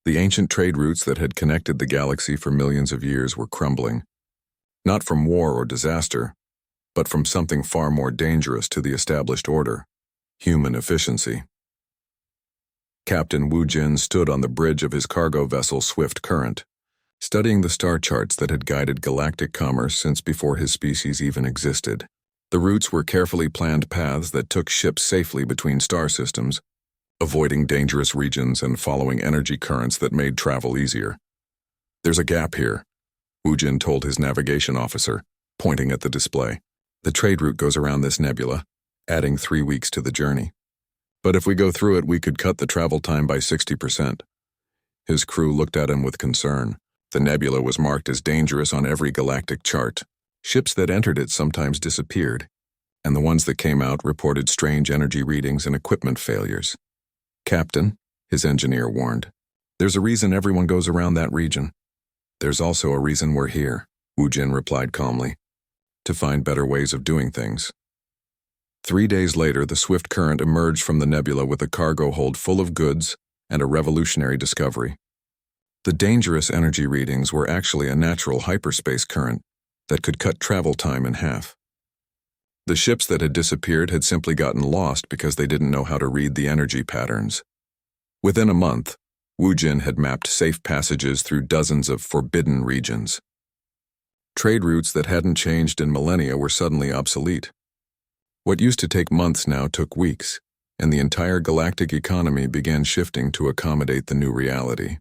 The ancient trade routes that had connected the galaxy for millions of years were crumbling, not from war or disaster, but from something far more dangerous to the established order: human efficiency. Captain Wu Jin stood on the bridge of his cargo vessel Swift Current, studying the star charts that had guided galactic commerce since before his species even existed. The routes were carefully planned paths that took ships safely between star systems, avoiding dangerous regions and following energy currents that made travel easier. "There's a gap here," Wu Jin told his navigation officer, pointing at the display. "The trade route goes around this nebula, adding 3 weeks to the journey. But if we go through it, we could cut the travel time by 60%. His crew looked at him with concern. The nebula was marked as dangerous on every galactic chart. Ships that entered it sometimes disappeared, and the ones that came out reported strange energy readings and equipment failures. "Captain," his engineer warned, "there's a reason everyone goes around that region." "There's also a reason we're here," Wu Jin replied calmly, "to find better ways of doing things." 3 days later, the Swift Current emerged from the nebula with a cargo hold full of goods and a revolutionary discovery. The dangerous energy readings were actually a natural hyperspace current that could cut travel time in half. The ships that had disappeared had simply gotten lost because they didn't know how to read the energy patterns. Within a month, Wu Jin had mapped safe passages through dozens of forbidden regions. Trade routes that hadn't changed in millennia were suddenly obsolete. What used to take months now took weeks, and the entire galactic economy began shifting to accommodate the new reality.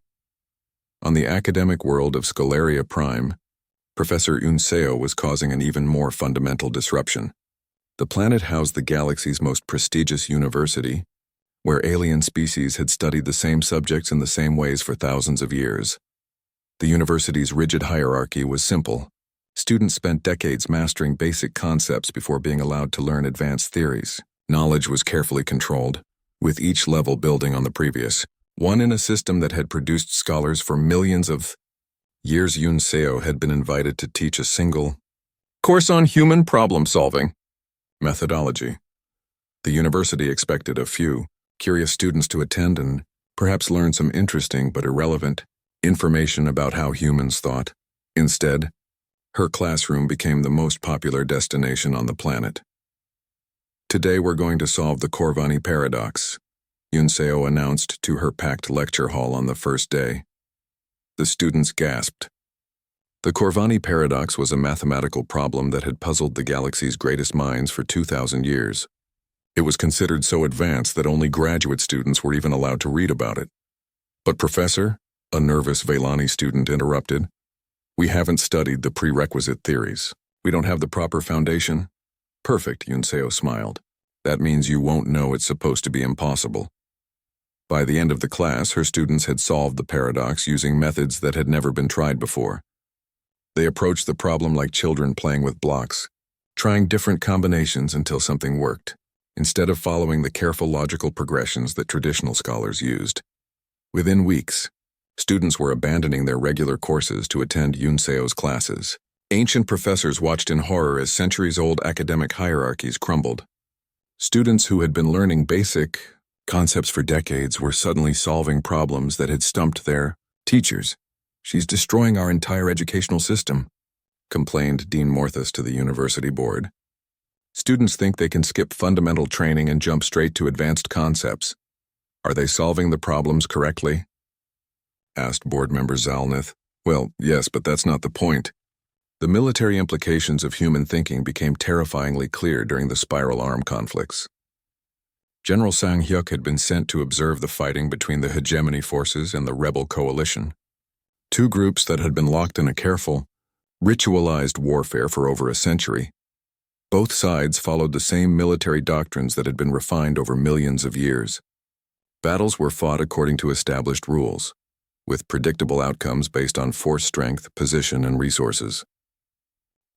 On the academic world of SciFiPrime, Professor Unseo was causing an even more fundamental disruption. The planet housed the galaxy's most prestigious university, where alien species had studied the same subjects in the same ways for thousands of years. The university's rigid hierarchy was simple. Students spent decades mastering basic concepts before being allowed to learn advanced theories. Knowledge was carefully controlled, with each level building on the previous, one in a system that had produced scholars for millions of years. Unseo had been invited to teach a single course on human problem-solving methodology. The university expected a few curious students to attend and perhaps learn some interesting but irrelevant information about how humans thought. Instead, her classroom became the most popular destination on the planet. "Today we're going to solve the Corvani paradox," Unseo announced to her packed lecture hall on the first day. The students gasped. The Corvani paradox was a mathematical problem that had puzzled the galaxy's greatest minds for 2,000 years. It was considered so advanced that only graduate students were even allowed to read about it. "But Professor," a nervous Velani student interrupted, "we haven't studied the prerequisite theories. We don't have the proper foundation." "Perfect," Unseo smiled. "That means you won't know it's supposed to be impossible." By the end of the class, her students had solved the paradox using methods that had never been tried before. They approached the problem like children playing with blocks, trying different combinations until something worked, instead of following the careful logical progressions that traditional scholars used. Within weeks, students were abandoning their regular courses to attend Unseo's classes. Ancient professors watched in horror as centuries-old academic hierarchies crumbled. Students who had been learning basic concepts for decades were suddenly solving problems that had stumped their teachers. "She's destroying our entire educational system," complained Dean Morthus to the university board. "Students think they can skip fundamental training and jump straight to advanced concepts. Are they solving the problems correctly?" asked board member Zalnith. "Well, yes, but that's not the point." The military implications of human thinking became terrifyingly clear during the spiral arm conflicts. General Sang Hyuk had been sent to observe the fighting between the hegemony forces and the rebel coalition, two groups that had been locked in a careful, ritualized warfare for over a century. Both sides followed the same military doctrines that had been refined over millions of years. Battles were fought according to established rules, with predictable outcomes based on force strength, position, and resources.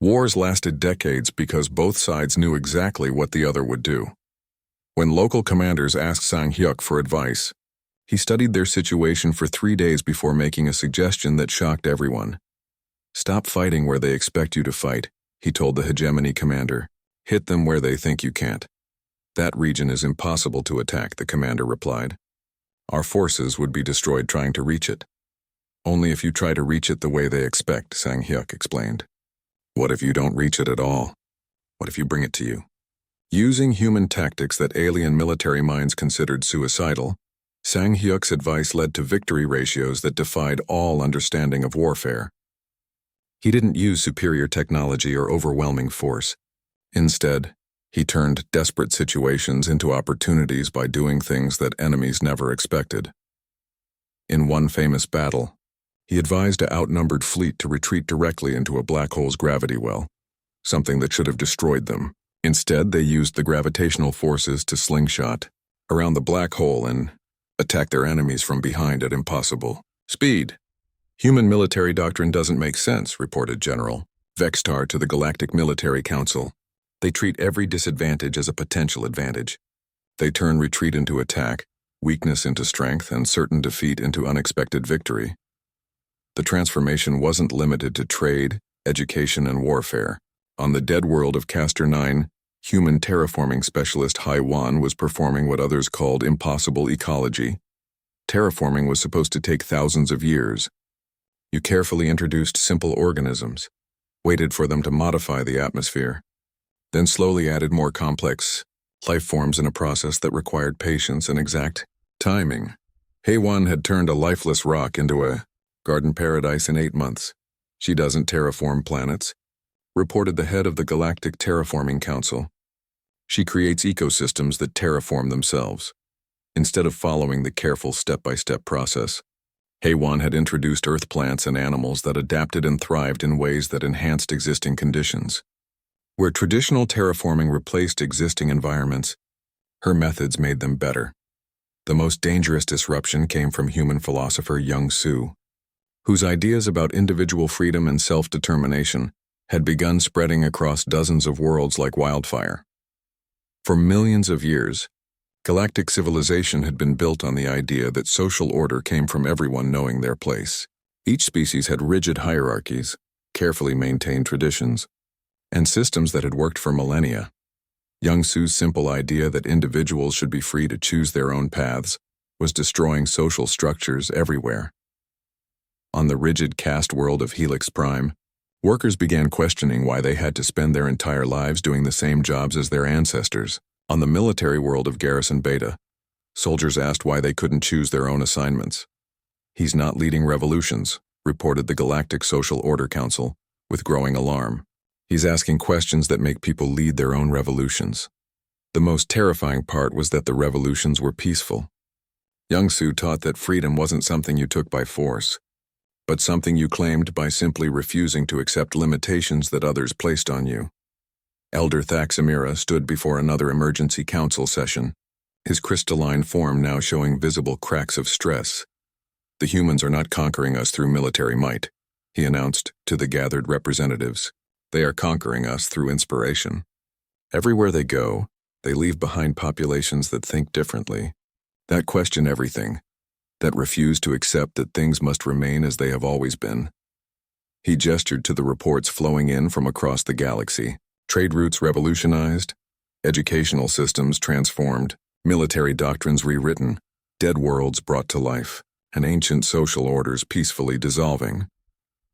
Wars lasted decades because both sides knew exactly what the other would do. When local commanders asked Sang Hyuk for advice, he studied their situation for 3 days before making a suggestion that shocked everyone. "Stop fighting where they expect you to fight," he told the hegemony commander. "Hit them where they think you can't." "That region is impossible to attack," the commander replied. Our forces would be destroyed trying to reach it. Only if you try to reach it the way they expect, Sang Hyuk explained. What if you don't reach it at all? What if you bring it to you? Using human tactics that alien military minds considered suicidal, Sang Hyuk's advice led to victory ratios that defied all understanding of warfare. He didn't use superior technology or overwhelming force. Instead, he turned desperate situations into opportunities by doing things that enemies never expected. In one famous battle, he advised an outnumbered fleet to retreat directly into a black hole's gravity well, something that should have destroyed them. Instead, they used the gravitational forces to slingshot around the black hole and attack their enemies from behind at impossible speed. Human military doctrine doesn't make sense, reported General Vextar to the Galactic Military Council. They treat every disadvantage as a potential advantage. They turn retreat into attack, weakness into strength, and certain defeat into unexpected victory. The transformation wasn't limited to trade, education, and warfare. On the dead world of Castor 9, human terraforming specialist Hai Wan was performing what others called impossible ecology. Terraforming was supposed to take thousands of years. You carefully introduced simple organisms, waited for them to modify the atmosphere, then slowly added more complex life forms in a process that required patience and exact timing. Hai Wan had turned a lifeless rock into a garden paradise in 8 months. She doesn't terraform planets, reported the head of the Galactic Terraforming Council. She creates ecosystems that terraform themselves. Instead of following the careful step-by-step process, Hai Wan had introduced earth plants and animals that adapted and thrived in ways that enhanced existing conditions. Where traditional terraforming replaced existing environments, her methods made them better. The most dangerous disruption came from human philosopher Young Su, whose ideas about individual freedom and self-determination had begun spreading across dozens of worlds like wildfire. For millions of years, galactic civilization had been built on the idea that social order came from everyone knowing their place. Each species had rigid hierarchies, carefully maintained traditions, and systems that had worked for millennia. Young Su's simple idea that individuals should be free to choose their own paths was destroying social structures everywhere. On the rigid caste world of Helix Prime, workers began questioning why they had to spend their entire lives doing the same jobs as their ancestors. On the military world of Garrison Beta, soldiers asked why they couldn't choose their own assignments. He's not leading revolutions, reported the Galactic Social Order Council, with growing alarm. He's asking questions that make people lead their own revolutions. The most terrifying part was that the revolutions were peaceful. Young Su taught that freedom wasn't something you took by force, but something you claimed by simply refusing to accept limitations that others placed on you. Elder Thaxamira stood before another emergency council session, his crystalline form now showing visible cracks of stress. The humans are not conquering us through military might, he announced to the gathered representatives. They are conquering us through inspiration. Everywhere they go, they leave behind populations that think differently, that question everything, that refuse to accept that things must remain as they have always been. He gestured to the reports flowing in from across the galaxy. Trade routes revolutionized, educational systems transformed, military doctrines rewritten, dead worlds brought to life, and ancient social orders peacefully dissolving.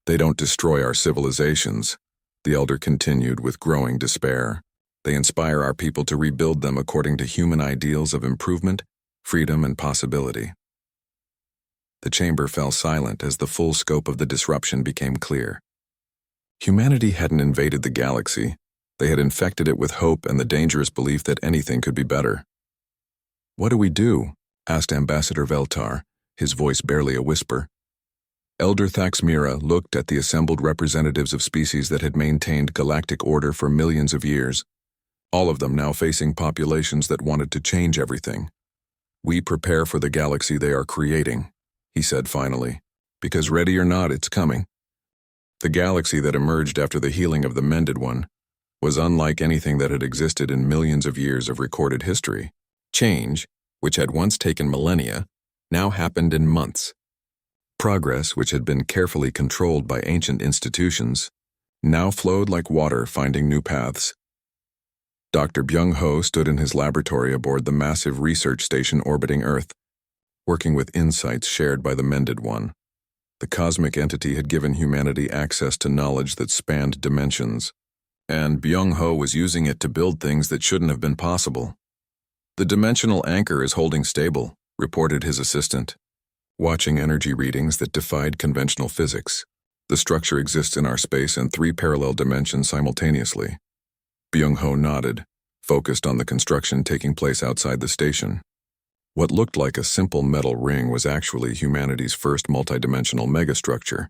They don't destroy our civilizations, the elder continued with growing despair. They inspire our people to rebuild them according to human ideals of improvement, freedom, and possibility. The chamber fell silent as the full scope of the disruption became clear. Humanity hadn't invaded the galaxy. They had infected it with hope and the dangerous belief that anything could be better. "What do we do?" asked Ambassador Veltar, his voice barely a whisper. Elder Thaxmira looked at the assembled representatives of species that had maintained galactic order for millions of years, all of them now facing populations that wanted to change everything. "We prepare for the galaxy they are creating," he said finally, "because ready or not, it's coming." The galaxy that emerged after the healing of the Mended One was unlike anything that had existed in millions of years of recorded history. Change, which had once taken millennia, now happened in months. Progress, which had been carefully controlled by ancient institutions, now flowed like water finding new paths. Dr. Byung-ho stood in his laboratory aboard the massive research station orbiting Earth. working with insights shared by the Mended One. The cosmic entity had given humanity access to knowledge that spanned dimensions, and Byung-ho was using it to build things that shouldn't have been possible. "The dimensional anchor is holding stable," reported his assistant, watching energy readings that defied conventional physics. "The structure exists in our space in 3 parallel dimensions simultaneously." Byung-ho nodded, focused on the construction taking place outside the station. What looked like a simple metal ring was actually humanity's first multidimensional megastructure,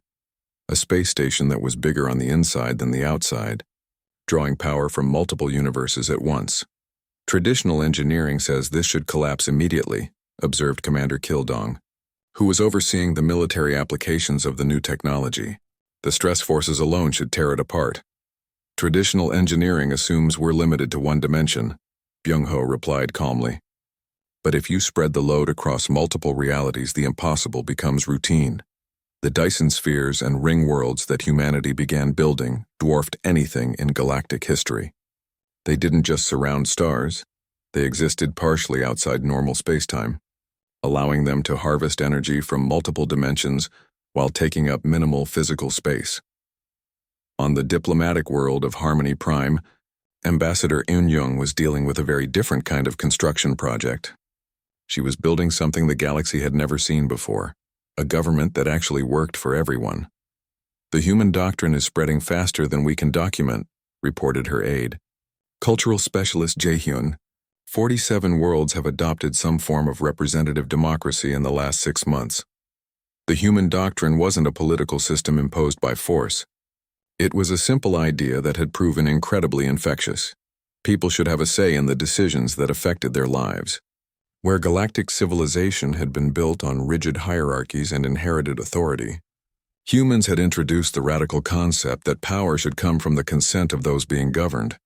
a space station that was bigger on the inside than the outside, drawing power from multiple universes at once. "Traditional engineering says this should collapse immediately," observed Commander Kildong, who was overseeing the military applications of the new technology. "The stress forces alone should tear it apart." "Traditional engineering assumes we're limited to one dimension," Byung-ho replied calmly. "But if you spread the load across multiple realities, the impossible becomes routine." The Dyson spheres and ring worlds that humanity began building dwarfed anything in galactic history. They didn't just surround stars, they existed partially outside normal spacetime, allowing them to harvest energy from multiple dimensions while taking up minimal physical space. On the diplomatic world of Harmony Prime, Ambassador Eun-young was dealing with a very different kind of construction project. She was building something the galaxy had never seen before, a government that actually worked for everyone. "The human doctrine is spreading faster than we can document," reported her aide. Cultural specialist Jae-hyun, 47 worlds have adopted some form of representative democracy in the last 6 months. The human doctrine wasn't a political system imposed by force. It was a simple idea that had proven incredibly infectious. People should have a say in the decisions that affected their lives. Where galactic civilization had been built on rigid hierarchies and inherited authority, humans had introduced the radical concept that power should come from the consent of those being governed.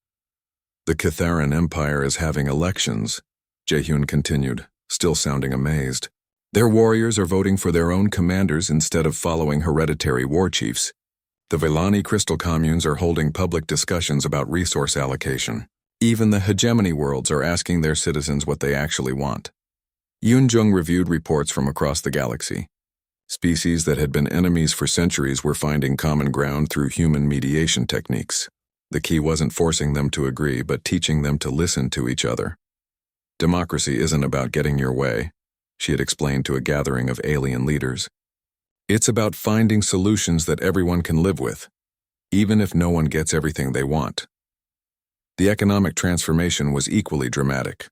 "The Catharan Empire is having elections," Jae-hyun continued, still sounding amazed. "Their warriors are voting for their own commanders instead of following hereditary war chiefs. The Vellani crystal communes are holding public discussions about resource allocation. Even the hegemony worlds are asking their citizens what they actually want." Yoon-jung reviewed reports from across the galaxy. Species that had been enemies for centuries were finding common ground through human mediation techniques. The key wasn't forcing them to agree, but teaching them to listen to each other. "Democracy isn't about getting your way," she had explained to a gathering of alien leaders. "It's about finding solutions that everyone can live with, even if no one gets everything they want." The economic transformation was equally dramatic.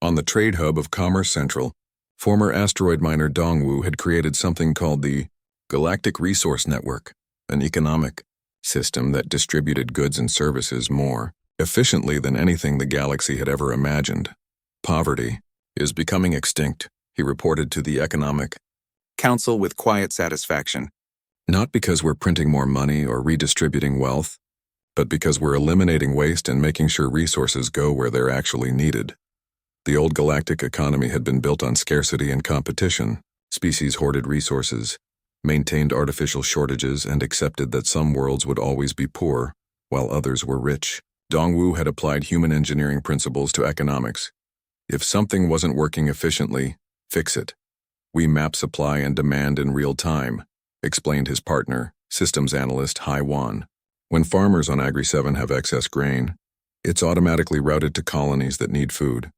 On the trade hub of Commerce Central, former asteroid miner Dongwu had created something called the Galactic Resource Network, an economic system that distributed goods and services more efficiently than anything the galaxy had ever imagined. "Poverty is becoming extinct," he reported to the Economic Council with quiet satisfaction. "Not because we're printing more money or redistributing wealth, but because we're eliminating waste and making sure resources go where they're actually needed." The old galactic economy had been built on scarcity and competition. Species hoarded resources, maintained artificial shortages, and accepted that some worlds would always be poor, while others were rich. Dongwu had applied human engineering principles to economics. If something wasn't working efficiently, fix it. "We map supply and demand in real time," explained his partner, systems analyst Hai Wan. "When farmers on Agri 7 have excess grain, it's automatically routed to colonies that need food.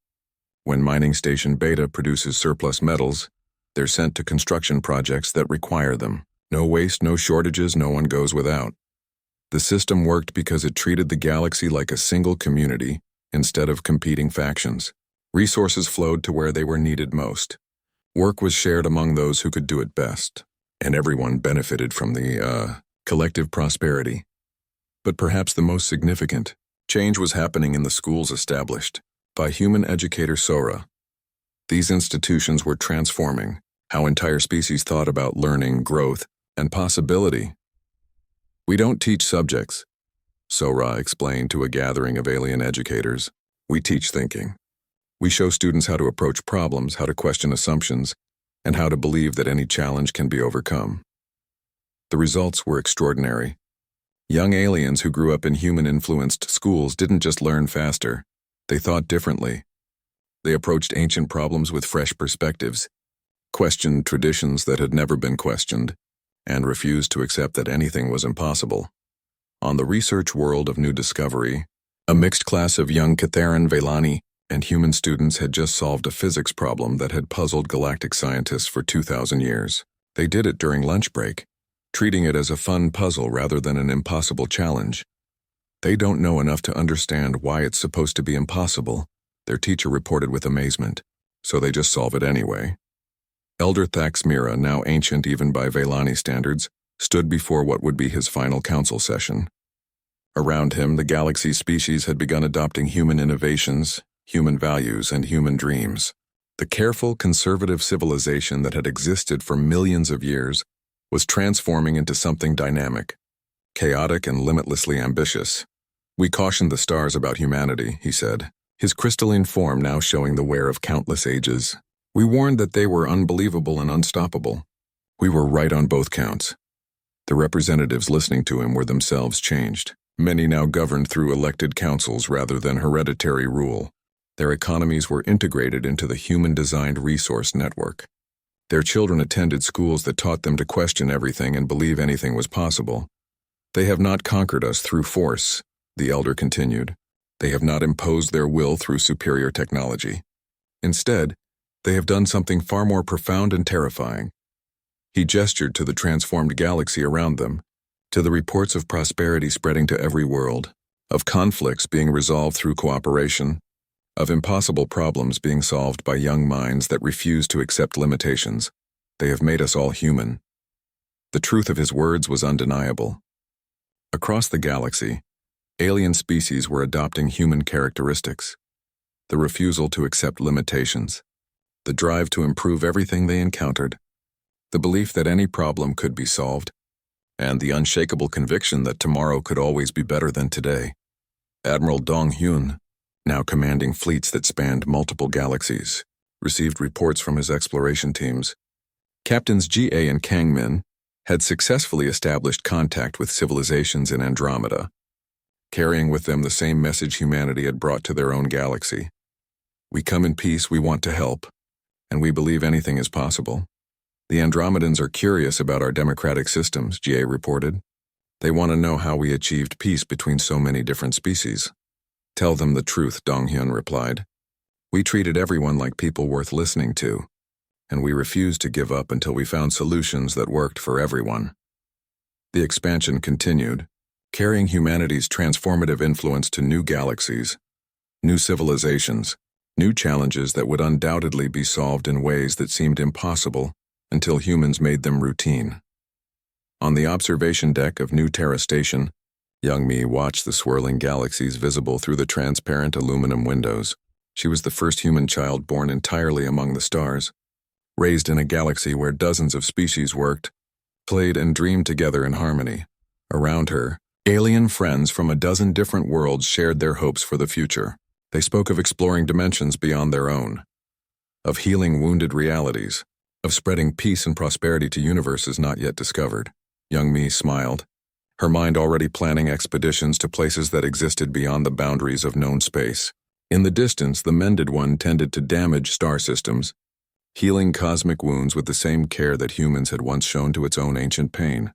When mining station Beta produces surplus metals, they're sent to construction projects that require them. No waste, no shortages, no one goes without." The system worked because it treated the galaxy like a single community instead of competing factions. Resources flowed to where they were needed most. Work was shared among those who could do it best, and everyone benefited from the collective prosperity. But perhaps the most significant change was happening in the schools established by human educator Sora. These institutions were transforming how entire species thought about learning, growth, and possibility. "We don't teach subjects," Sora explained to a gathering of alien educators. "We teach thinking. We show students how to approach problems, how to question assumptions, and how to believe that any challenge can be overcome." The results were extraordinary. Young aliens who grew up in human-influenced schools didn't just learn faster, they thought differently. They approached ancient problems with fresh perspectives. questioned traditions that had never been questioned, and refused to accept that anything was impossible. On the research world of new discovery, a mixed class of young Catharan Velani and human students had just solved a physics problem that had puzzled galactic scientists for 2,000 years. They did it during lunch break, treating it as a fun puzzle rather than an impossible challenge. They don't know enough to understand why it's supposed to be impossible, their teacher reported with amazement, so they just solve it anyway. Elder Thaxmira, now ancient even by Velani standards, stood before what would be his final council session. Around him, the galaxy species had begun adopting human innovations, human values, and human dreams. The careful, conservative civilization that had existed for millions of years was transforming into something dynamic, chaotic, and limitlessly ambitious. "We cautioned the stars about humanity," he said, his crystalline form now showing the wear of countless ages. "We warned that they were unbelievable and unstoppable. We were right on both counts." The representatives listening to him were themselves changed. Many now governed through elected councils rather than hereditary rule. Their economies were integrated into the human-designed resource network. Their children attended schools that taught them to question everything and believe anything was possible. "They have not conquered us through force," the elder continued. "They have not imposed their will through superior technology. Instead, they have done something far more profound and terrifying." He gestured to the transformed galaxy around them, to the reports of prosperity spreading to every world, of conflicts being resolved through cooperation, of impossible problems being solved by young minds that refuse to accept limitations. "They have made us all human." The truth of his words was undeniable. Across the galaxy, alien species were adopting human characteristics: the refusal to accept limitations, the drive to improve everything they encountered, the belief that any problem could be solved, and the unshakable conviction that tomorrow could always be better than today. Admiral Dong Hyun, now commanding fleets that spanned multiple galaxies, received reports from his exploration teams. Captains Ga and Kang Min had successfully established contact with civilizations in Andromeda, carrying with them the same message humanity had brought to their own galaxy. "We come in peace, we want to help, and we believe anything is possible." "The Andromedans are curious about our democratic systems," Ga reported. "They want to know how we achieved peace between so many different species." "Tell them the truth," Dong Hyun replied. "We treated everyone like people worth listening to, and we refused to give up until we found solutions that worked for everyone." The expansion continued, carrying humanity's transformative influence to new galaxies, new civilizations, new challenges that would undoubtedly be solved in ways that seemed impossible until humans made them routine. On the observation deck of New Terra Station, young Mi watched the swirling galaxies visible through the transparent aluminum windows. She was the first human child born entirely among the stars, raised in a galaxy where dozens of species worked, played, and dreamed together in harmony. Around her, alien friends from a dozen different worlds shared their hopes for the future. They spoke of exploring dimensions beyond their own, of healing wounded realities, of spreading peace and prosperity to universes not yet discovered. Young Mi smiled, her mind already planning expeditions to places that existed beyond the boundaries of known space. In the distance, the Mended One tended to damage star systems, healing cosmic wounds with the same care that humans had once shown to its own ancient pain.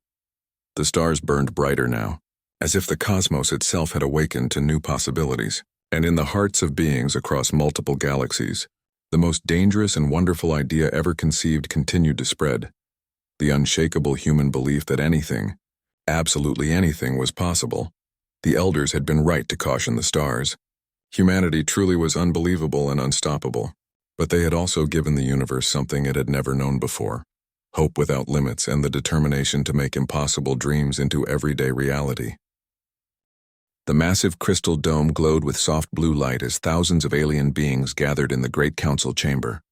The stars burned brighter now, as if the cosmos itself had awakened to new possibilities. And in the hearts of beings across multiple galaxies, the most dangerous and wonderful idea ever conceived continued to spread: the unshakable human belief that anything, absolutely anything, was possible. The elders had been right to caution the stars. Humanity truly was unbelievable and unstoppable, but they had also given the universe something it had never known before: hope without limits and the determination to make impossible dreams into everyday reality. The massive crystal dome glowed with soft blue light as thousands of alien beings gathered in the great council chamber.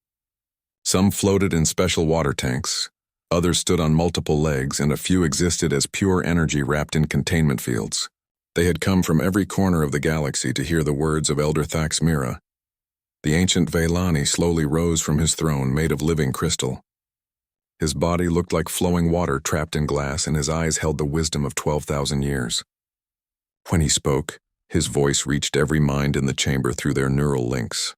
Some floated in special water tanks, others stood on multiple legs, and a few existed as pure energy wrapped in containment fields. They had come from every corner of the galaxy to hear the words of Elder Thaxmira. The ancient Velani slowly rose from his throne made of living crystal. His body looked like flowing water trapped in glass, and his eyes held the wisdom of 12,000 years. When he spoke, his voice reached every mind in the chamber through their neural links.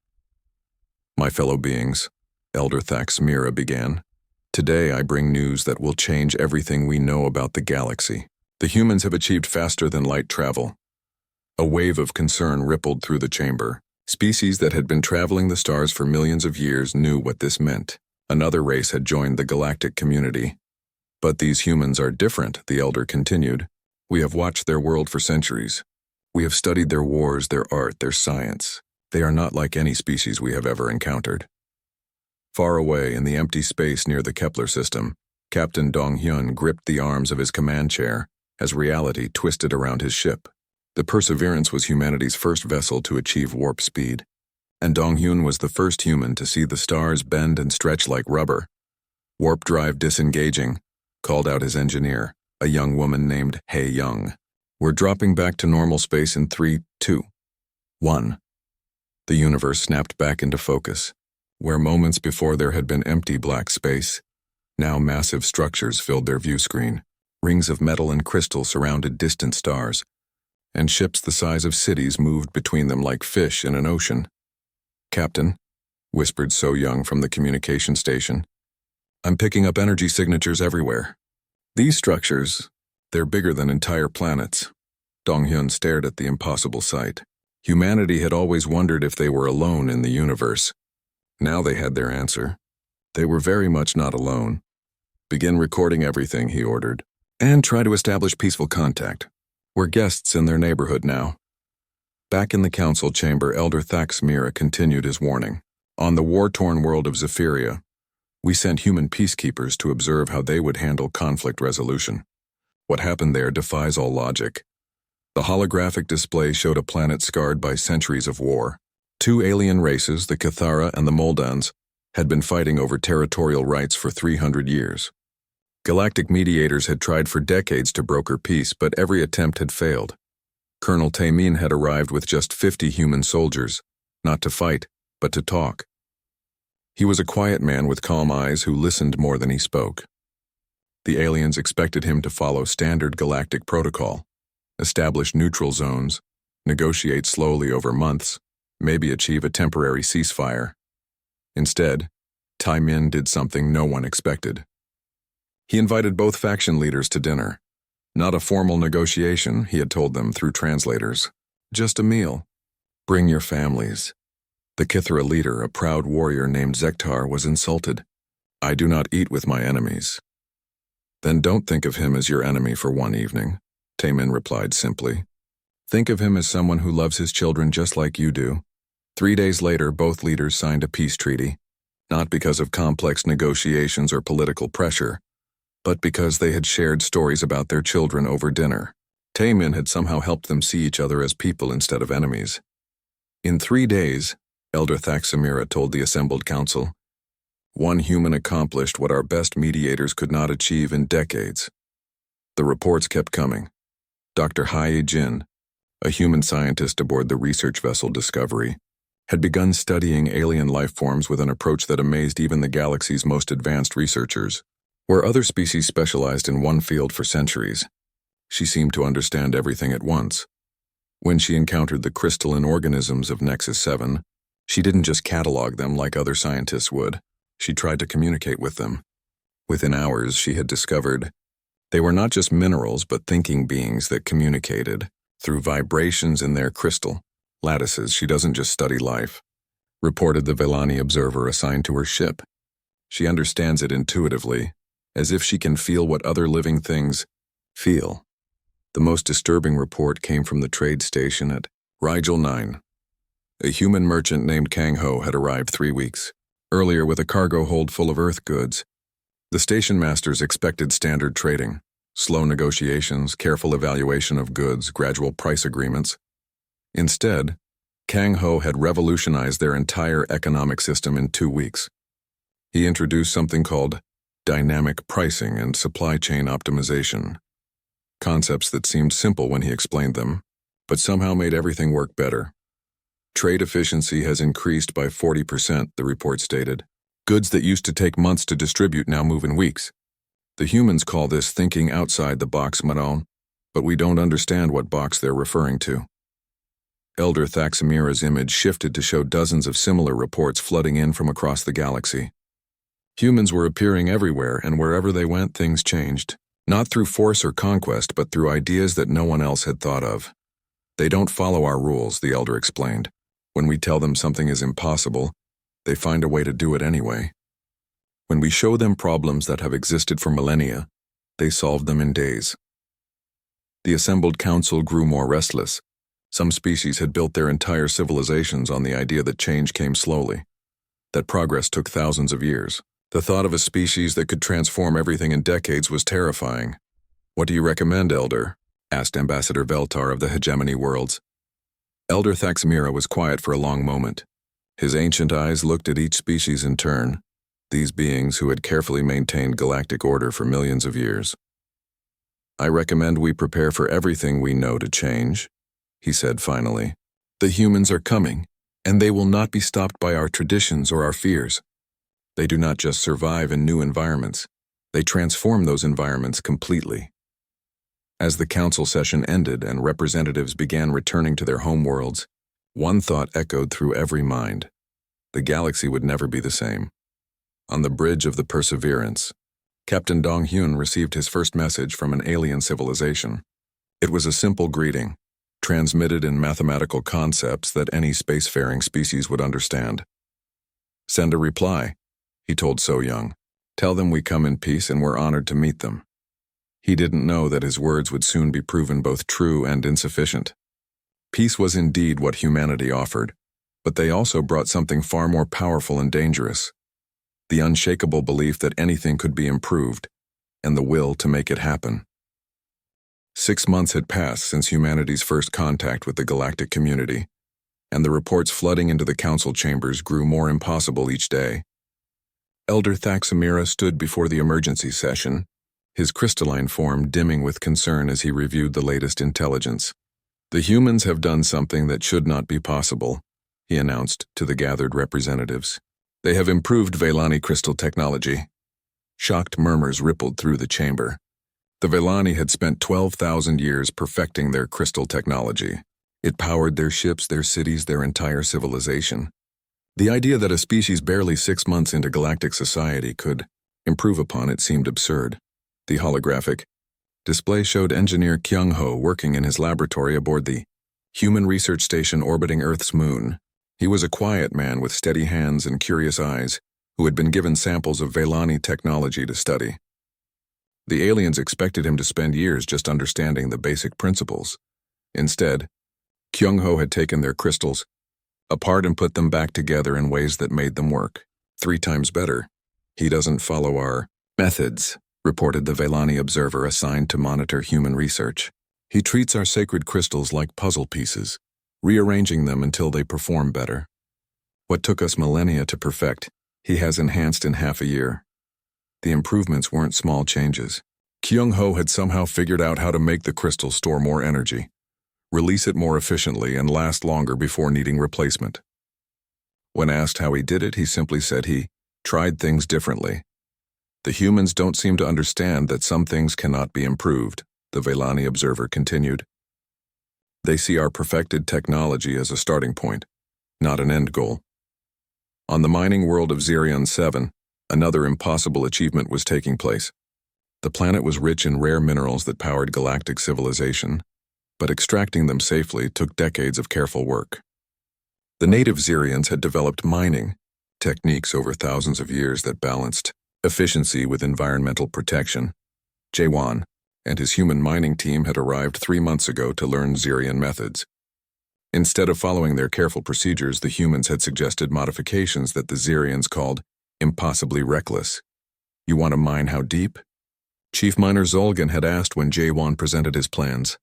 "My fellow beings, Elder Thaxmira began. "Today I bring news that will change everything we know about the galaxy. The humans have achieved faster than light travel." A wave of concern rippled through the chamber. Species that had been traveling the stars for millions of years knew what this meant. Another race had joined the galactic community. "But these humans are different," the Elder continued. "We have watched their world for centuries. We have studied their wars, their art, their science. They are not like any species we have ever encountered." Far away in the empty space near the Kepler system, Captain Dong-hyun gripped the arms of his command chair as reality twisted around his ship. The Perseverance was humanity's first vessel to achieve warp speed, and Dong-hyun was the first human to see the stars bend and stretch like rubber. "Warp drive disengaging," called out his engineer, a young woman named Hae Young. "We're dropping back to normal space in 3, 2, 1. The universe snapped back into focus. Where moments before there had been empty black space, now massive structures filled their view screen. Rings of metal and crystal surrounded distant stars, and ships the size of cities moved between them like fish in an ocean. "Captain," whispered So Young from the communication station, "I'm picking up energy signatures everywhere. These structures, they're bigger than entire planets." Dong-hyun stared at the impossible sight. Humanity had always wondered if they were alone in the universe. Now they had their answer. They were very much not alone. "Begin recording everything," he ordered, "and try to establish peaceful contact. We're guests in their neighborhood now." Back in the council chamber, Elder Thaxmira continued his warning. "On the war-torn world of Zephyria, we sent human peacekeepers to observe how they would handle conflict resolution. What happened there defies all logic. The holographic display showed a planet scarred by centuries of war. Two alien races, the Cathara and the Moldans, had been fighting over territorial rights for 300 years. Galactic mediators had tried for decades to broker peace, but every attempt had failed. Colonel Taemin had arrived with just 50 human soldiers, not to fight, but to talk. He was a quiet man with calm eyes who listened more than he spoke. The aliens expected him to follow standard galactic protocol, establish neutral zones, negotiate slowly over months, maybe achieve a temporary ceasefire. Instead, Taemin did something no one expected. He invited both faction leaders to dinner. Not a formal negotiation, he had told them through translators. Just a meal. Bring your families. The Kithra leader, a proud warrior named Zektar, was insulted. "I do not eat with my enemies." "Then don't think of him as your enemy for one evening," Taemin replied simply. "Think of him as someone who loves his children just like you do." 3 days later, both leaders signed a peace treaty, not because of complex negotiations or political pressure, but because they had shared stories about their children over dinner. Taemin had somehow helped them see each other as people instead of enemies. In 3 days, Elder Thaxmira told the assembled council, one human accomplished what our best mediators could not achieve in decades. The reports kept coming. Dr. Hae Jin, a human scientist aboard the research vessel Discovery, had begun studying alien life forms with an approach that amazed even the galaxy's most advanced researchers. Where other species specialized in one field for centuries, she seemed to understand everything at once. When she encountered the crystalline organisms of Nexus 7, she didn't just catalog them like other scientists would. She tried to communicate with them. Within hours, she had discovered they were not just minerals but thinking beings that communicated through vibrations in their crystal lattices. She doesn't just study life, reported the Vellani observer assigned to her ship. She understands it intuitively, as if she can feel what other living things feel. The most disturbing report came from the trade station at Rigel 9. A human merchant named Kang Ho had arrived 3 weeks earlier with a cargo hold full of Earth goods. The station masters expected standard trading, slow negotiations, careful evaluation of goods, gradual price agreements. Instead, Kang Ho had revolutionized their entire economic system in 2 weeks. He introduced something called dynamic pricing and supply chain optimization, concepts that seemed simple when he explained them, but somehow made everything work better. Trade efficiency has increased by 40%, the report stated. Goods that used to take months to distribute now move in weeks. The humans call this thinking outside the box, Maron, but we don't understand what box they're referring to. Elder Thaxmira's image shifted to show dozens of similar reports flooding in from across the galaxy. Humans were appearing everywhere, and wherever they went, things changed. Not through force or conquest, but through ideas that no one else had thought of. They don't follow our rules, the elder explained. When we tell them something is impossible, they find a way to do it anyway. When we show them problems that have existed for millennia, they solve them in days. The assembled council grew more restless. Some species had built their entire civilizations on the idea that change came slowly, that progress took thousands of years. The thought of a species that could transform everything in decades was terrifying. "What do you recommend, Elder?" asked Ambassador Veltar of the Hegemony Worlds. Elder Thaxmira was quiet for a long moment. His ancient eyes looked at each species in turn, these beings who had carefully maintained galactic order for millions of years. "I recommend we prepare for everything we know to change," he said finally. "The humans are coming, and they will not be stopped by our traditions or our fears. They do not just survive in new environments, they transform those environments completely." As the council session ended and representatives began returning to their homeworlds, one thought echoed through every mind. The galaxy would never be the same. On the bridge of the Perseverance, Captain Dong Hyun received his first message from an alien civilization. It was a simple greeting, transmitted in mathematical concepts that any spacefaring species would understand. "Send a reply," he told So Young. "Tell them we come in peace and we're honored to meet them." He didn't know that his words would soon be proven both true and insufficient. Peace was indeed what humanity offered, but they also brought something far more powerful and dangerous: the unshakable belief that anything could be improved, and the will to make it happen. 6 months had passed since humanity's first contact with the galactic community, and the reports flooding into the council chambers grew more impossible each day. Elder Thaxmira stood before the emergency session, his crystalline form dimming with concern as he reviewed the latest intelligence. "The humans have done something that should not be possible," he announced to the gathered representatives. "They have improved Velani crystal technology." Shocked murmurs rippled through the chamber. The Velani had spent 12,000 years perfecting their crystal technology. It powered their ships, their cities, their entire civilization. The idea that a species barely 6 months into galactic society could improve upon it seemed absurd. The holographic display showed engineer Kyung-ho working in his laboratory aboard the human research station orbiting Earth's moon. He was a quiet man with steady hands and curious eyes, who had been given samples of Velani technology to study. The aliens expected him to spend years just understanding the basic principles. Instead, Kyung-ho had taken their crystals apart and put them back together in ways that made them work 3 times better. "He doesn't follow our methods," reported the Velani observer assigned to monitor human research. "He treats our sacred crystals like puzzle pieces, rearranging them until they perform better. What took us millennia to perfect, he has enhanced in half a year." The improvements weren't small changes. Kyung-ho had somehow figured out how to make the crystal store more energy, release it more efficiently, and last longer before needing replacement. When asked how he did it, he simply said he tried things differently. "The humans don't seem to understand that some things cannot be improved," the Velani observer continued. "They see our perfected technology as a starting point, not an end goal." On the mining world of Zirion 7, another impossible achievement was taking place. The planet was rich in rare minerals that powered galactic civilization, but extracting them safely took decades of careful work. The native Zirions had developed mining techniques over thousands of years that balanced efficiency with environmental protection. Jaewon and his human mining team had arrived 3 months ago to learn Zirion methods. Instead of following their careful procedures, the humans had suggested modifications that the Zirions called impossibly reckless. "You want to mine how deep?" Chief Miner Zolgan had asked when Jaewon presented his plans.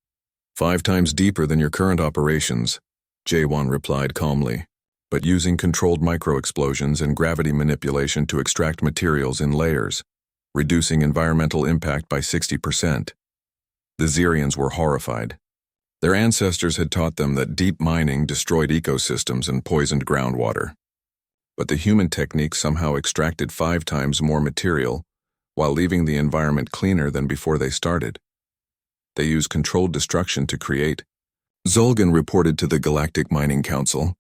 5 times deeper than your current operations," Jaewon replied calmly, "but using controlled micro-explosions and gravity manipulation to extract materials in layers, reducing environmental impact by 60%. The Zirions were horrified. Their ancestors had taught them that deep mining destroyed ecosystems and poisoned groundwater. But the human technique somehow extracted 5 times more material while leaving the environment cleaner than before they started. They used controlled destruction to create. Zolgan reported to the Galactic Mining Council.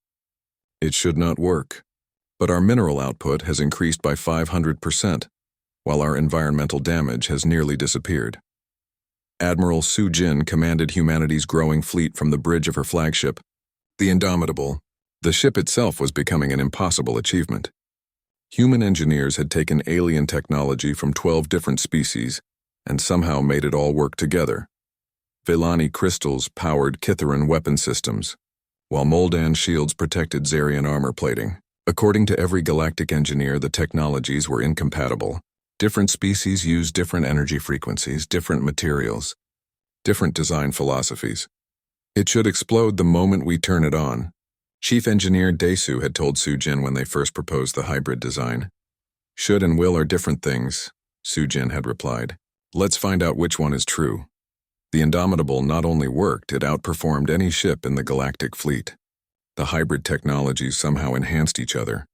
"It should not work. But our mineral output has increased by 500%, while our environmental damage has nearly disappeared. Admiral Su Jin commanded humanity's growing fleet from the bridge of her flagship, the Indomitable. The ship itself was becoming an impossible achievement. Human engineers had taken alien technology from 12 different species and somehow made it all work together. Velani crystals powered Kitharan weapon systems, while Moldan shields protected Zarian armor plating. According to every galactic engineer, the technologies were incompatible. Different species used different energy frequencies, different materials, different design philosophies. It should explode the moment we turn it on, Chief Engineer Desu had told Su Jin when they first proposed the hybrid design. Should and will are different things, Su Jin had replied. Let's find out which one is true. The Indomitable not only worked, it outperformed any ship in the galactic fleet. The hybrid technologies somehow enhanced each other,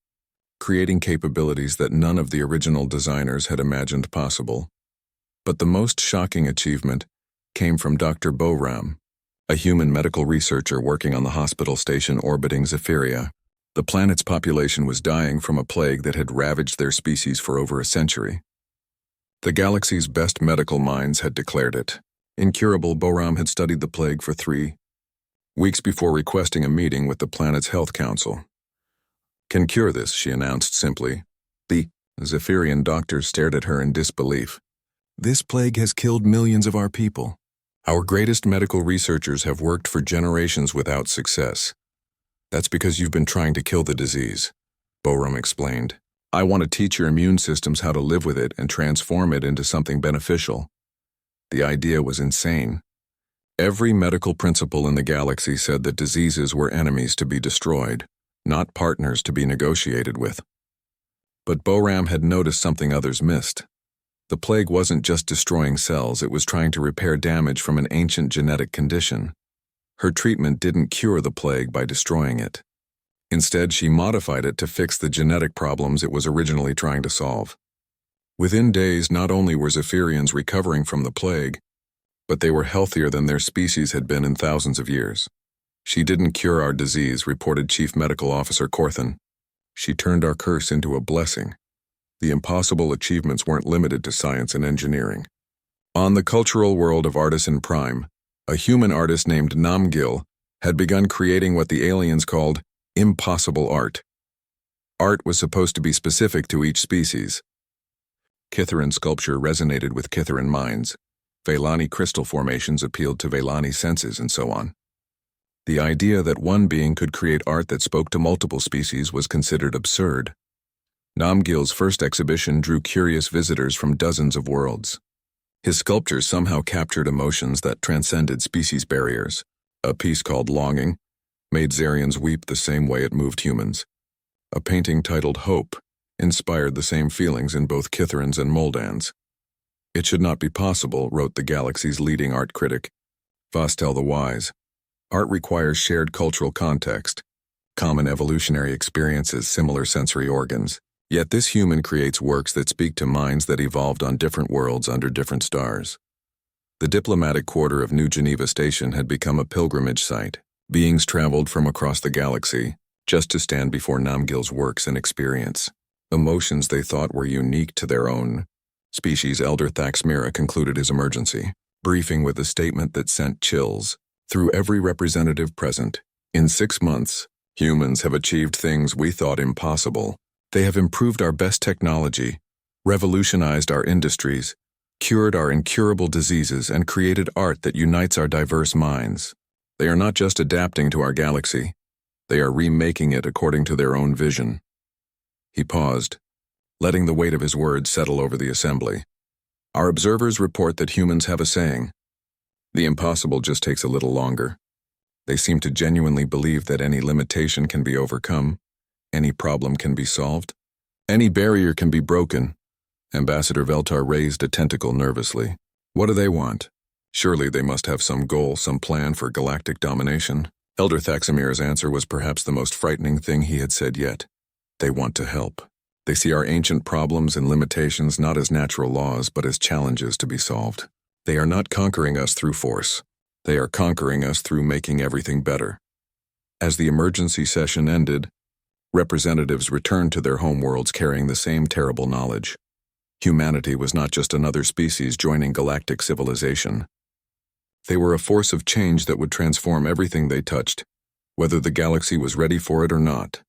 creating capabilities that none of the original designers had imagined possible. But the most shocking achievement came from Dr. Boram, a human medical researcher working on the hospital station orbiting Zephyria. The planet's population was dying from a plague that had ravaged their species for over a century. The galaxy's best medical minds had declared it incurable. Boram had studied the plague for 3 weeks before requesting a meeting with the planet's health council. Can cure this, she announced simply. The Zephyrian doctors stared at her in disbelief. This plague has killed millions of our people. Our greatest medical researchers have worked for generations without success. That's because you've been trying to kill the disease, Boram explained. I want to teach your immune systems how to live with it and transform it into something beneficial. The idea was insane. Every medical principle in the galaxy said that diseases were enemies to be destroyed, not partners to be negotiated with. But Boram had noticed something others missed. The plague wasn't just destroying cells, it was trying to repair damage from an ancient genetic condition. Her treatment didn't cure the plague by destroying it. Instead, she modified it to fix the genetic problems it was originally trying to solve. Within days, not only were Zephyrians recovering from the plague, but they were healthier than their species had been in thousands of years. She didn't cure our disease, reported Chief Medical Officer Corthan. She turned our curse into a blessing. The impossible achievements weren't limited to science and engineering. On the cultural world of Artisan Prime, a human artist named Namgil had begun creating what the aliens called impossible art. Art was supposed to be specific to each species. Kitharan sculpture resonated with Kitharan minds. Velani crystal formations appealed to Velani senses, and so on. The idea that one being could create art that spoke to multiple species was considered absurd. Namgil's first exhibition drew curious visitors from dozens of worlds. His sculptures somehow captured emotions that transcended species barriers. A piece called Longing made Zarians weep the same way it moved humans. A painting titled Hope inspired the same feelings in both Kitharans and Moldans. It should not be possible, wrote the galaxy's leading art critic, Vostel the Wise. Art requires shared cultural context, common evolutionary experiences, similar sensory organs. Yet this human creates works that speak to minds that evolved on different worlds under different stars. The diplomatic quarter of New Geneva Station had become a pilgrimage site. Beings traveled from across the galaxy just to stand before Namgil's works and experience emotions they thought were unique to their own species. Elder Thaxmira concluded his emergency briefing with a statement that sent chills through every representative present. In 6 months, humans have achieved things we thought impossible. They have improved our best technology, revolutionized our industries, cured our incurable diseases, and created art that unites our diverse minds. They are not just adapting to our galaxy, they are remaking it according to their own vision. He paused, letting the weight of his words settle over the assembly. Our observers report that humans have a saying, the impossible just takes a little longer. They seem to genuinely believe that any limitation can be overcome, any problem can be solved, any barrier can be broken. Ambassador Veltar raised a tentacle nervously. What do they want? Surely they must have some goal, some plan for galactic domination. Elder Thaxamir's answer was perhaps the most frightening thing he had said yet. They want to help. They see our ancient problems and limitations not as natural laws, but as challenges to be solved. They are not conquering us through force. They are conquering us through making everything better. As the emergency session ended, Representatives returned to their homeworlds carrying the same terrible knowledge. Humanity was not just another species joining galactic civilization. They were a force of change that would transform everything they touched, whether the galaxy was ready for it or not.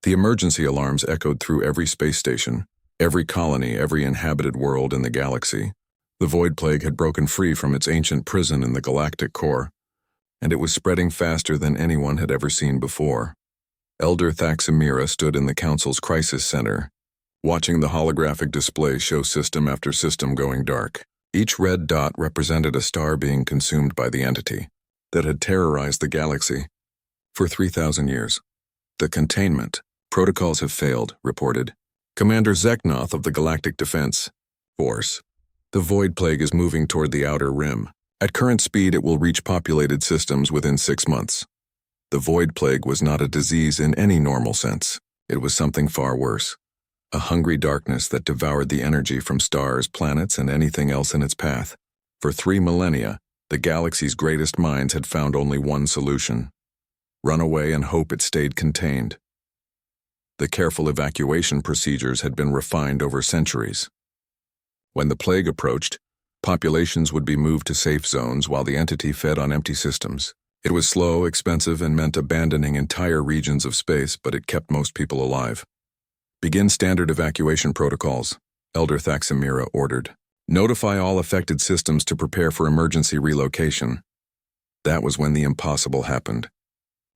The emergency alarms echoed through every space station, every colony, every inhabited world in the galaxy. The Void Plague had broken free from its ancient prison in the galactic core, and it was spreading faster than anyone had ever seen before. Elder Thaxamira stood in the Council's crisis center, watching the holographic display show system after system going dark. Each red dot represented a star being consumed by the entity that had terrorized the galaxy for 3,000 years. The containment protocols have failed, reported Commander Zeknoth of the Galactic Defense Force. The Void Plague is moving toward the outer rim. At current speed, it will reach populated systems within 6 months. The Void Plague was not a disease in any normal sense. It was something far worse. A hungry darkness that devoured the energy from stars, planets, and anything else in its path. For 3 millennia, the galaxy's greatest minds had found only one solution: run away and hope it stayed contained. The careful evacuation procedures had been refined over centuries. When the plague approached, populations would be moved to safe zones while the entity fed on empty systems. It was slow, expensive, and meant abandoning entire regions of space, but it kept most people alive. Begin standard evacuation protocols, Elder Thaxamira ordered. Notify all affected systems to prepare for emergency relocation. That was when the impossible happened.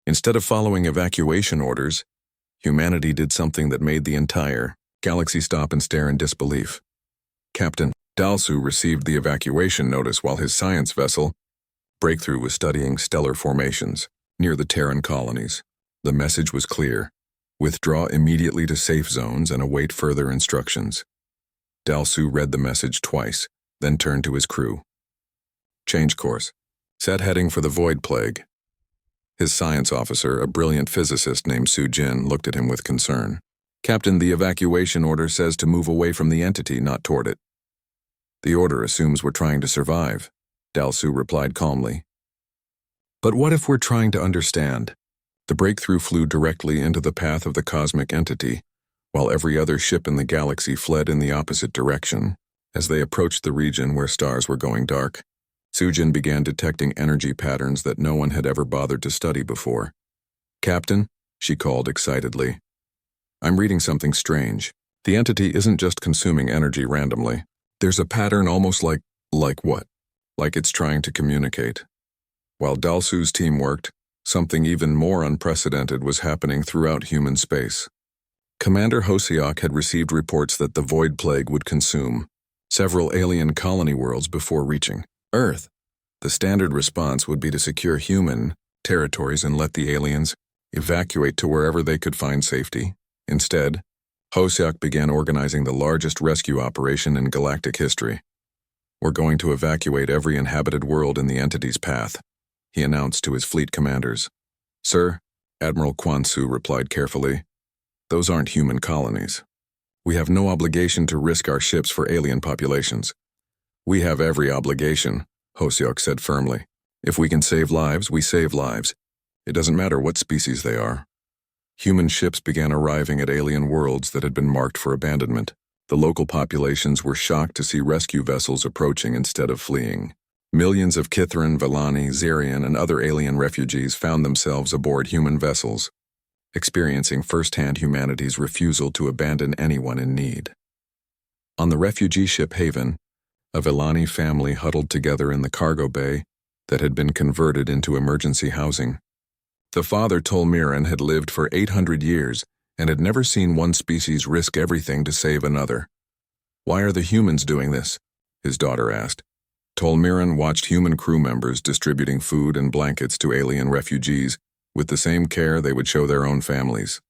Instead of following evacuation orders, humanity did something that made the entire galaxy stop and stare in disbelief. Captain Dalsu received the evacuation notice while his science vessel, Breakthrough, was studying stellar formations near the Terran colonies. The message was clear: withdraw immediately to safe zones and await further instructions. Dalsu read the message twice, then turned to his crew. Change course. Set heading for the Void Plague. His science officer, a brilliant physicist named Su Jin, looked at him with concern. Captain, the evacuation order says to move away from the entity, not toward it. The order assumes we're trying to survive, Dalsu replied calmly. But what if we're trying to understand? The Breakthrough flew directly into the path of the cosmic entity, while every other ship in the galaxy fled in the opposite direction. As they approached the region where stars were going dark, Sujin began detecting energy patterns that no one had ever bothered to study before. Captain, she called excitedly, I'm reading something strange. The entity isn't just consuming energy randomly. There's a pattern almost like what? Like it's trying to communicate. While Dalsu's team worked, something even more unprecedented was happening throughout human space. Commander Hosiok had received reports that the Void Plague would consume several alien colony worlds before reaching Earth. The standard response would be to secure human territories and let the aliens evacuate to wherever they could find safety. Instead, Hosiok began organizing the largest rescue operation in galactic history. We're going to evacuate every inhabited world in the entity's path, he announced to his fleet commanders. Sir, Admiral Kwansu replied carefully, those aren't human colonies. We have no obligation to risk our ships for alien populations. We have every obligation, Hosiok said firmly. If we can save lives, we save lives. It doesn't matter what species they are. Human ships began arriving at alien worlds that had been marked for abandonment. The local populations were shocked to see rescue vessels approaching instead of fleeing. Millions of Kithran, Vellani, Zarian, and other alien refugees found themselves aboard human vessels, experiencing firsthand humanity's refusal to abandon anyone in need. On the refugee ship Haven, a Vellani family huddled together in the cargo bay that had been converted into emergency housing. The father, Tolmiran, had lived for 800 years and had never seen one species risk everything to save another. Why are the humans doing this? His daughter asked. Tolmiran watched human crew members distributing food and blankets to alien refugees with the same care they would show their own families.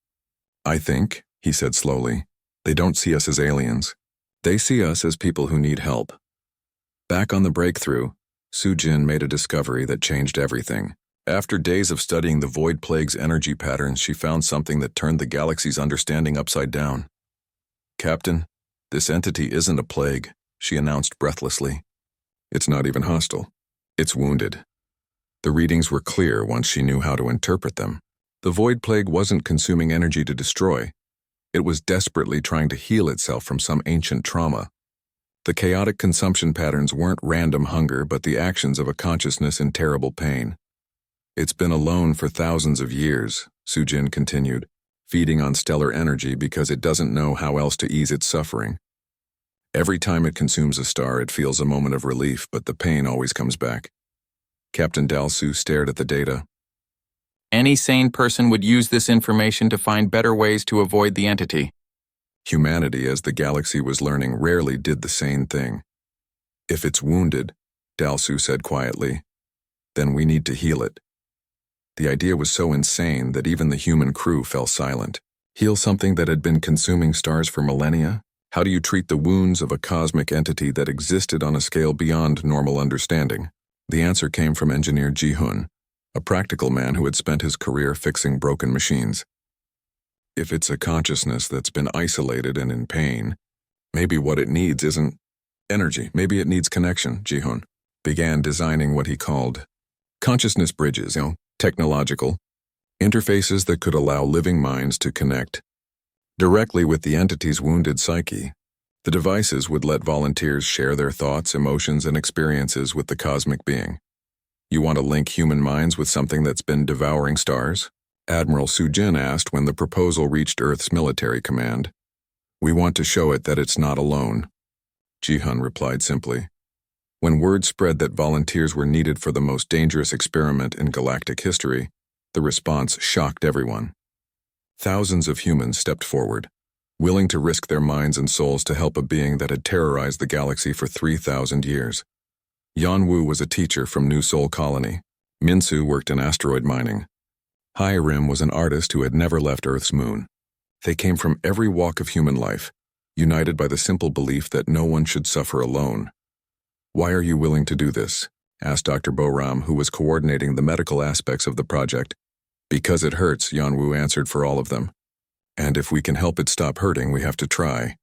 I think, he said slowly, they don't see us as aliens. They see us as people who need help. Back on the Breakthrough, Sujin made a discovery that changed everything. After days of studying the Void Plague's energy patterns, she found something that turned the galaxy's understanding upside down. Captain, this entity isn't a plague, she announced breathlessly. It's not even hostile. It's wounded. The readings were clear once she knew how to interpret them. The void plague wasn't consuming energy to destroy. It was desperately trying to heal itself from some ancient trauma. The chaotic consumption patterns weren't random hunger but the actions of a consciousness in terrible pain. It's been alone for thousands of years, Sujin continued, feeding on stellar energy because it doesn't know how else to ease its suffering. Every time it consumes a star, it feels a moment of relief, but the pain always comes back. Captain Dalsu stared at the data. Any sane person would use this information to find better ways to avoid the entity. Humanity, as the galaxy was learning, rarely did the same thing. If it's wounded, Dalsu said quietly, then we need to heal it. The idea was so insane that even the human crew fell silent. Heal something that had been consuming stars for millennia? How do you treat the wounds of a cosmic entity that existed on a scale beyond normal understanding? The answer came from engineer Ji-hun, a practical man who had spent his career fixing broken machines. If it's a consciousness that's been isolated and in pain, maybe what it needs isn't energy, maybe it needs connection. Ji-hun began designing what he called consciousness bridges, technological interfaces that could allow living minds to connect directly with the entity's wounded psyche. The devices would let volunteers share their thoughts, emotions, and experiences with the cosmic being. You want to link human minds with something that's been devouring stars? Admiral Sujin asked when the proposal reached Earth's military command. We want to show it that it's not alone. Ji-hun replied simply. When word spread that volunteers were needed for the most dangerous experiment in galactic history, the response shocked everyone. Thousands of humans stepped forward, willing to risk their minds and souls to help a being that had terrorized the galaxy for 3,000 years. Yanwu was a teacher from New Sol Colony. Minsu worked in asteroid mining. Hyrim was an artist who had never left Earth's moon. They came from every walk of human life, united by the simple belief that no one should suffer alone. Why are you willing to do this? Asked Dr. Boram, who was coordinating the medical aspects of the project. Because it hurts, Yanwu answered for all of them. And if we can help it stop hurting, we have to try.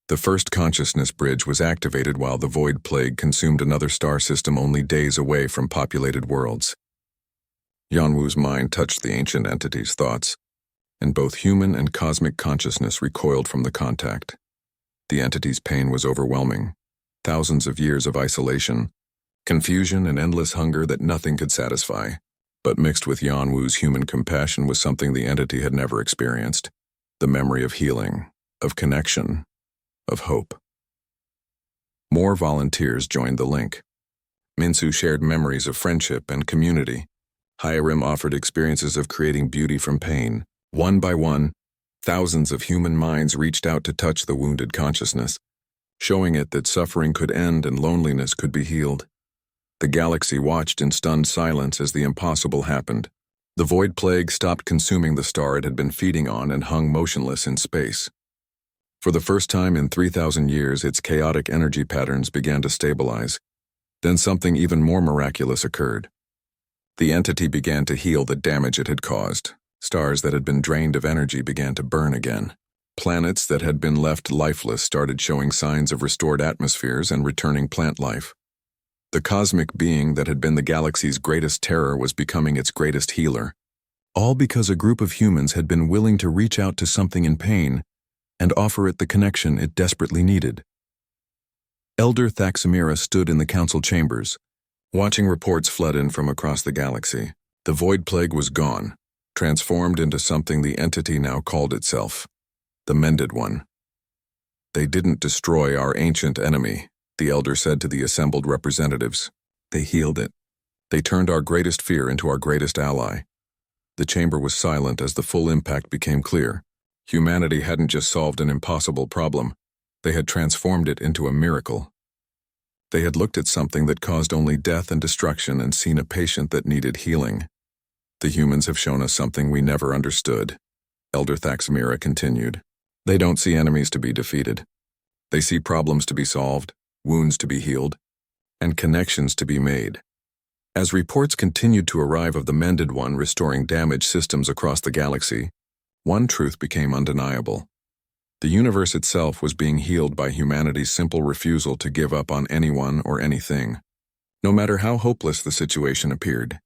The first consciousness bridge was activated while the void plague consumed another star system only days away from populated worlds. Yanwu's mind touched the ancient entity's thoughts, and both human and cosmic consciousness recoiled from the contact. The entity's pain was overwhelming. Thousands of years of isolation, confusion, and endless hunger that nothing could satisfy. But mixed with Yanwu's human compassion was something the entity had never experienced. The memory of healing, of connection, of hope. More volunteers joined the link. Minsu shared memories of friendship and community. Hyrim offered experiences of creating beauty from pain. One by one, thousands of human minds reached out to touch the wounded consciousness, showing it that suffering could end and loneliness could be healed. The galaxy watched in stunned silence as the impossible happened. The void plague stopped consuming the star it had been feeding on and hung motionless in space. For the first time in 3,000 years, its chaotic energy patterns began to stabilize. Then something even more miraculous occurred. The entity began to heal the damage it had caused. Stars that had been drained of energy began to burn again. Planets that had been left lifeless started showing signs of restored atmospheres and returning plant life. The cosmic being that had been the galaxy's greatest terror was becoming its greatest healer. All because a group of humans had been willing to reach out to something in pain and offer it the connection it desperately needed. Elder Thaxamira stood in the council chambers, watching reports flood in from across the galaxy. The void plague was gone, transformed into something the entity now called itself, the Mended One. They didn't destroy our ancient enemy, the elder said to the assembled representatives. They healed it. They turned our greatest fear into our greatest ally. The chamber was silent as the full impact became clear. Humanity hadn't just solved an impossible problem, they had transformed it into a miracle. They had looked at something that caused only death and destruction and seen a patient that needed healing. The humans have shown us something we never understood, Elder Thaxamira continued. They don't see enemies to be defeated. They see problems to be solved, wounds to be healed, and connections to be made. As reports continued to arrive of the Mended One restoring damaged systems across the galaxy, one truth became undeniable. The universe itself was being healed by humanity's simple refusal to give up on anyone or anything. No matter how hopeless the situation appeared,